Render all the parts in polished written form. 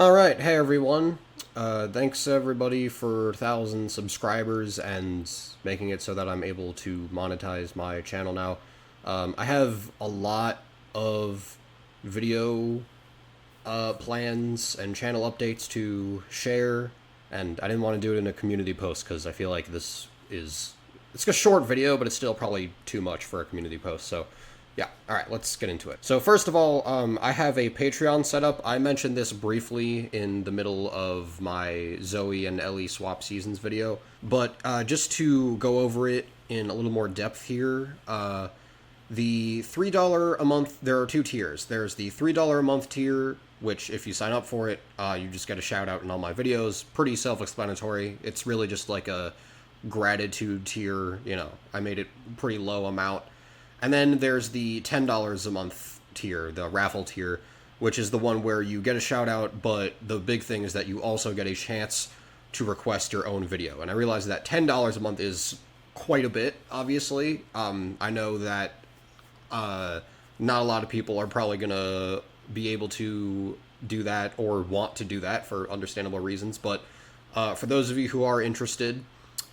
Alright, hey everyone. Thanks everybody for 1,000 subscribers and making it so that I'm able to monetize my channel now. I have a lot of video plans and channel updates to share, and I didn't want to do it in a community post because I feel like it's a short video, but it's still probably too much for a community post, so yeah, alright, let's get into it. So first of all, I have a Patreon set up. I mentioned this briefly in the middle of my Zoe and Ellie swap seasons video, but just to go over it in a little more depth here, the $3 a month, there are two tiers. There's the $3 a month tier, which if you sign up for it, you just get a shout out in all my videos. Pretty self-explanatory. It's really just like a gratitude tier, I made it pretty low amount. And then there's the $10 a month tier, the raffle tier, which is the one where you get a shout out, but the big thing is that you also get a chance to request your own video. And I realize that $10 a month is quite a bit, obviously. I know that not a lot of people are probably going to be able to do that or want to do that for understandable reasons. But for those of you who are interested,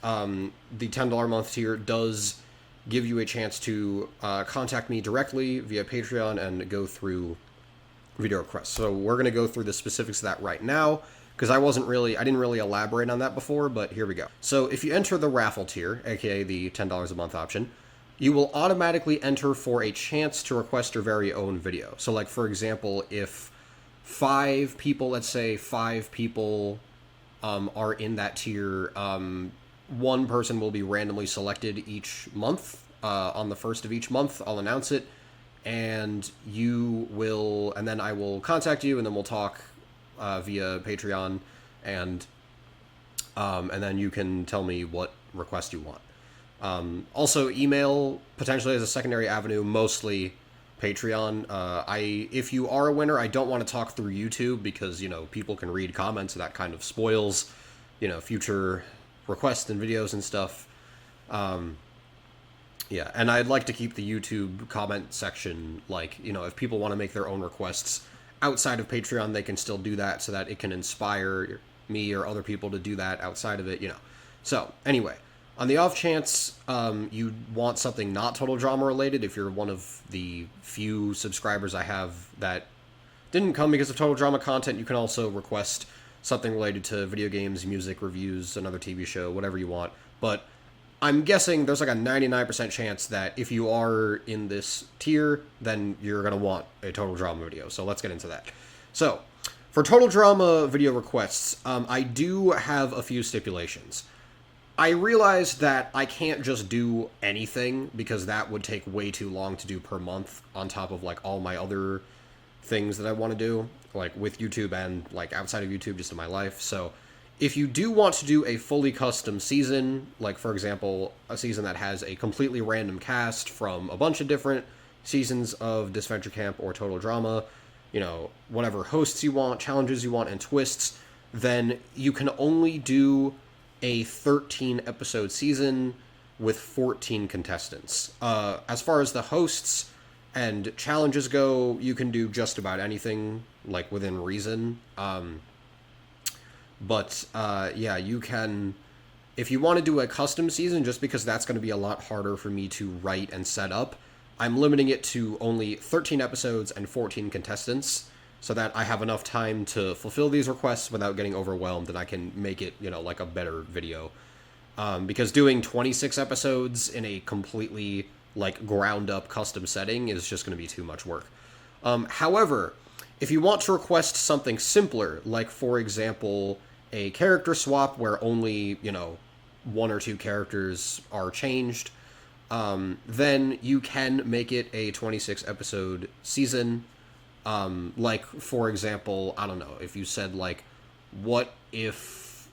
the $10 a month tier does give you a chance to contact me directly via Patreon and go through video requests. So we're going to go through the specifics of that right now, because I didn't really elaborate on that before, but here we go. So if you enter the raffle tier, aka the $10 a month option, you will automatically enter for a chance to request your very own video. So like, for example, if let's say five people are in that tier, one person will be randomly selected each month. On the first of each month, I'll announce it, and then I will contact you, and then we'll talk via Patreon, and then you can tell me what request you want. Also, email potentially as a secondary avenue, mostly Patreon. If you are a winner, I don't want to talk through YouTube because people can read comments, and that kind of spoils future requests and videos and stuff. Yeah, and I'd like to keep the YouTube comment section, if people want to make their own requests outside of Patreon, they can still do that so that it can inspire me or other people to do that outside of it, So, anyway, on the off chance you want something not Total Drama related, if you're one of the few subscribers I have that didn't come because of Total Drama content, you can also request something related to video games, music, reviews, another TV show, whatever you want. But I'm guessing there's like a 99% chance that if you are in this tier, then you're going to want a Total Drama video. So let's get into that. So, for Total Drama video requests, I do have a few stipulations. I realize that I can't just do anything because that would take way too long to do per month on top of all my other things that I want to do, with YouTube and outside of YouTube just in my life. So if you do want to do a fully custom season, for example, a season that has a completely random cast from a bunch of different seasons of Disventure Camp or Total Drama, whatever hosts you want, challenges you want, and twists, then you can only do a 13 episode season with 14 contestants. As far as the hosts and challenges go, you can do just about anything, within reason. But yeah, you can, if you want to do a custom season, just because that's going to be a lot harder for me to write and set up, I'm limiting it to only 13 episodes and 14 contestants, so that I have enough time to fulfill these requests without getting overwhelmed, and I can make it, a better video. Because doing 26 episodes in a completely, ground-up custom setting is just going to be too much work. However, if you want to request something simpler, for example, a character swap where only, one or two characters are changed, then you can make it a 26 episode season. For example, I don't know, if you said, what if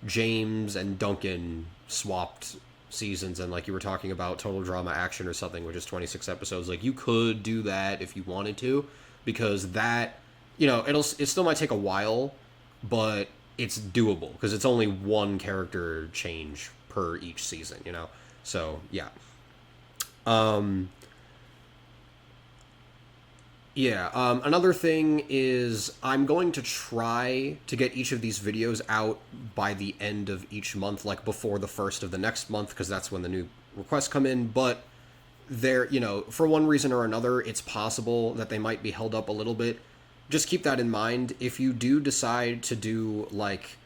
James and Duncan swapped seasons, and you were talking about Total Drama Action or something, which is 26 episodes, you could do that if you wanted to, because that, it still might take a while, but it's doable because it's only one character change per each season, So yeah. Yeah, another thing is I'm going to try to get each of these videos out by the end of each month, like before the first of the next month, because that's when the new requests come in. But there, for one reason or another, it's possible that they might be held up a little bit. Just keep that in mind. If you do decide to do like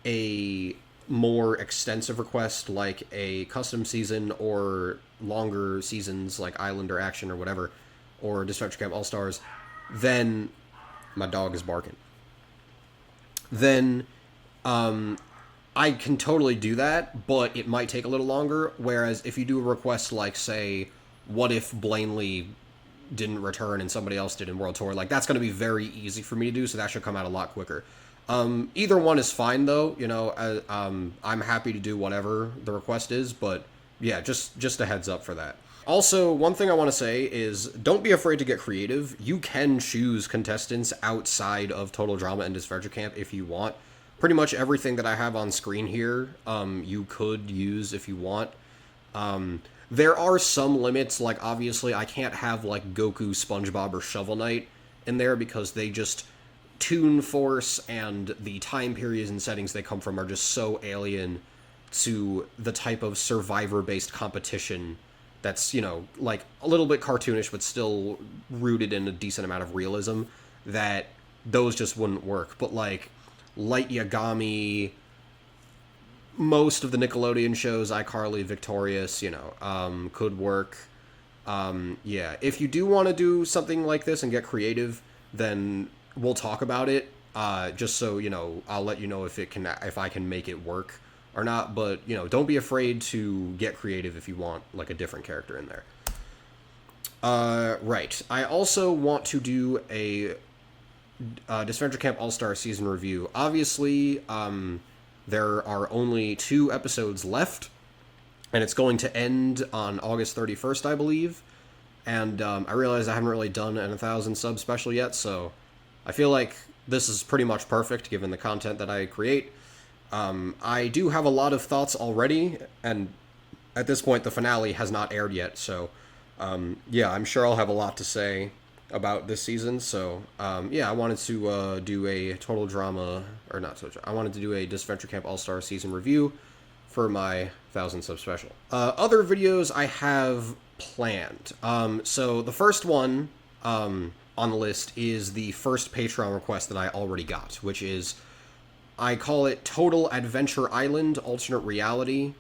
a more extensive request, like a custom season or longer seasons like Island or Action or whatever, or Dispatcher Camp All Stars, then my dog is barking. Then I can totally do that, but it might take a little longer. Whereas if you do a request like, say, what if Blaney didn't return and somebody else did in World Tour, like that's going to be very easy for me to do, so that should come out a lot quicker. Either one is fine though, I'm happy to do whatever the request is, but yeah, just a heads up for that. Also, one thing I want to say is don't be afraid to get creative. You can choose contestants outside of Total Drama and Disadventure Camp if you want. Pretty much everything that I have on screen here, you could use if you want. There are some limits, like obviously I can't have like Goku, SpongeBob, or Shovel Knight in there because they just Toon Force and the time periods and settings they come from are just so alien to the type of survivor-based competition that's, like a little bit cartoonish but still rooted in a decent amount of realism, that those just wouldn't work. But like Light Yagami, most of the Nickelodeon shows, iCarly, Victorious, could work. Yeah, if you do want to do something like this and get creative, then we'll talk about it. Just so I'll let you know if I can make it work or not. But don't be afraid to get creative if you want like a different character in there. Right. I also want to do a Disadventure Camp All-Star season review. Obviously, there are only 2 episodes left, and it's going to end on August 31st, I believe. And I realize I haven't really done an 1,000 sub special yet, so I feel like this is pretty much perfect given the content that I create. I do have a lot of thoughts already, and at this point the finale has not aired yet, so yeah, I'm sure I'll have a lot to say about this season. So yeah, I wanted to do a Total Drama, or not Total Drama, I wanted to do a Disadventure Camp All-Star season review for my 1,000 sub special. Other videos I have planned. So the first one on the list is the first Patreon request that I already got, which is, I call it Total Adventure Island Alternate Reality.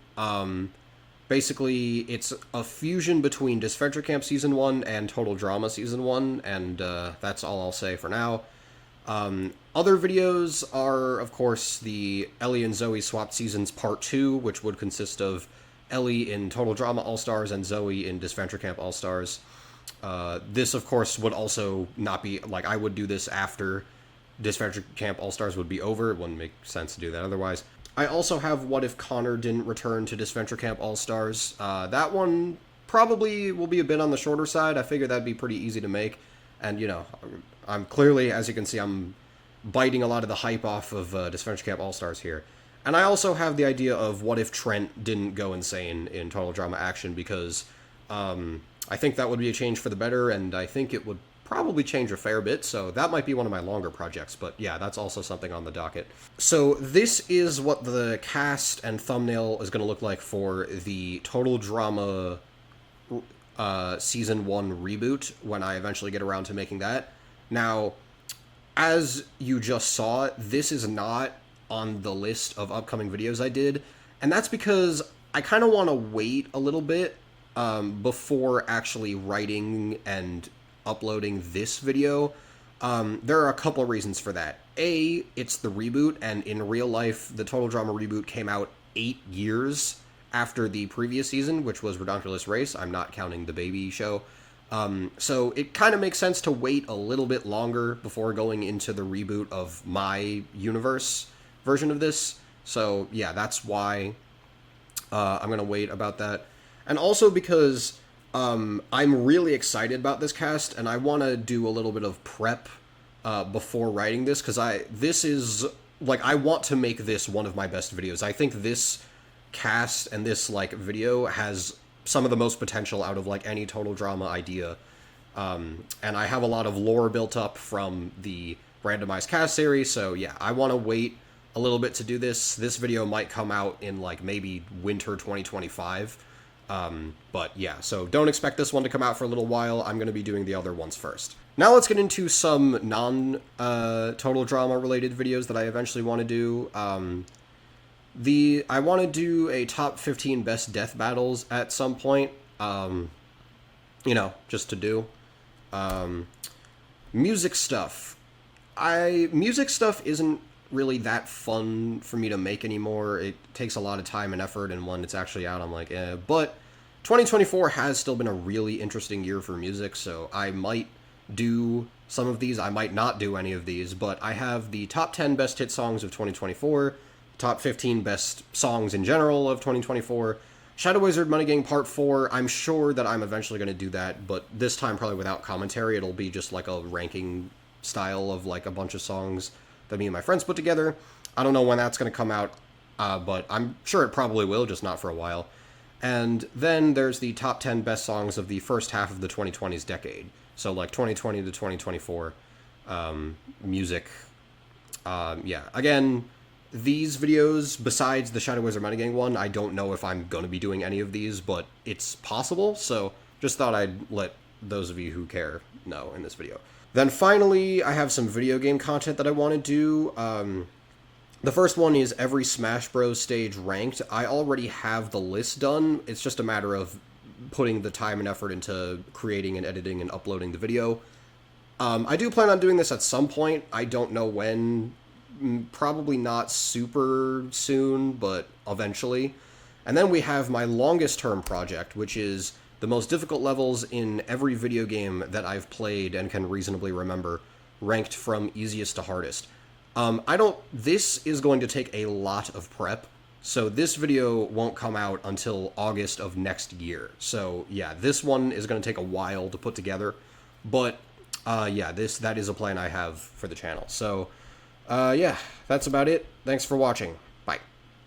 Basically, it's a fusion between Disadventure Camp Season 1 and Total Drama Season 1, and that's all I'll say for now. Other videos are, of course, the Ellie and Zoe Swapped Seasons Part 2, which would consist of Ellie in Total Drama All-Stars and Zoe in Disadventure Camp All-Stars. This, of course, would also not be, like, I would do this after Disadventure Camp All-Stars would be over. It wouldn't make sense to do that otherwise. I also have What If Connor Didn't Return to Disadventure Camp All-Stars. That one probably will be a bit on the shorter side. I figure that'd be pretty easy to make. And, I'm clearly, as you can see, I'm biting a lot of the hype off of Disadventure Camp All-Stars here. And I also have the idea of what if Trent didn't go insane in Total Drama Action, because I think that would be a change for the better, and I think it would probably change a fair bit, so that might be one of my longer projects, but yeah, that's also something on the docket. So this is what the cast and thumbnail is going to look like for the Total Drama Season 1 reboot, when I eventually get around to making that. Now, as you just saw, this is not on the list of upcoming videos I did, and that's because I kind of want to wait a little bit before actually writing and uploading this video. There are a couple of reasons for that. A, it's the reboot, and in real life, the Total Drama reboot came out 8 years after the previous season, which was Redonkulous Race. I'm not counting the baby show. So it kind of makes sense to wait a little bit longer before going into the reboot of my universe version of this. So yeah, that's why I'm going to wait about that. And also because I'm really excited about this cast, and I want to do a little bit of prep before writing this, because this is, like, I want to make this one of my best videos. I think this cast and this, like, video has some of the most potential out of, like, any Total Drama idea And I have a lot of lore built up from the randomized cast series, so yeah, I want to wait a little bit to do this. This video might come out in like maybe winter 2025. But yeah, so don't expect this one to come out for a little while. I'm going to be doing the other ones first. Now let's get into some non-Total Drama related videos that I eventually want to do. I want to do a top 15 best death battles at some point. You know, just to do. Music stuff. Music stuff isn't really that fun for me to make anymore. It takes a lot of time and effort, and when it's actually out, I'm like, eh. But 2024 has still been a really interesting year for music, so I might do some of these. I might not do any of these, but I have the top 10 best hit songs of 2024, top 15 best songs in general of 2024, Shadow Wizard Money Gang Part 4. I'm sure that I'm eventually going to do that, but this time probably without commentary. It'll be just like a ranking style of like a bunch of songs that me and my friends put together. I don't know when that's going to come out, but I'm sure it probably will, just not for a while. And then there's the top 10 best songs of the first half of the 2020s decade. So like 2020 to 2024 music. Yeah, again, these videos, besides the Shadow Wizard Money Gang one, I don't know if I'm going to be doing any of these, but it's possible, so just thought I'd let those of you who care know in this video. Then finally, I have some video game content that I want to do. The first one is every Smash Bros. Stage ranked. I already have the list done. It's just a matter of putting the time and effort into creating and editing and uploading the video. I do plan on doing this at some point. I don't know when. Probably not super soon, but eventually. And then we have my longest term project, which is the most difficult levels in every video game that I've played and can reasonably remember, ranked from easiest to hardest. This is going to take a lot of prep, so this video won't come out until August of next year. So yeah, this one is going to take a while to put together, but yeah, that is a plan I have for the channel. So yeah, that's about it. Thanks for watching.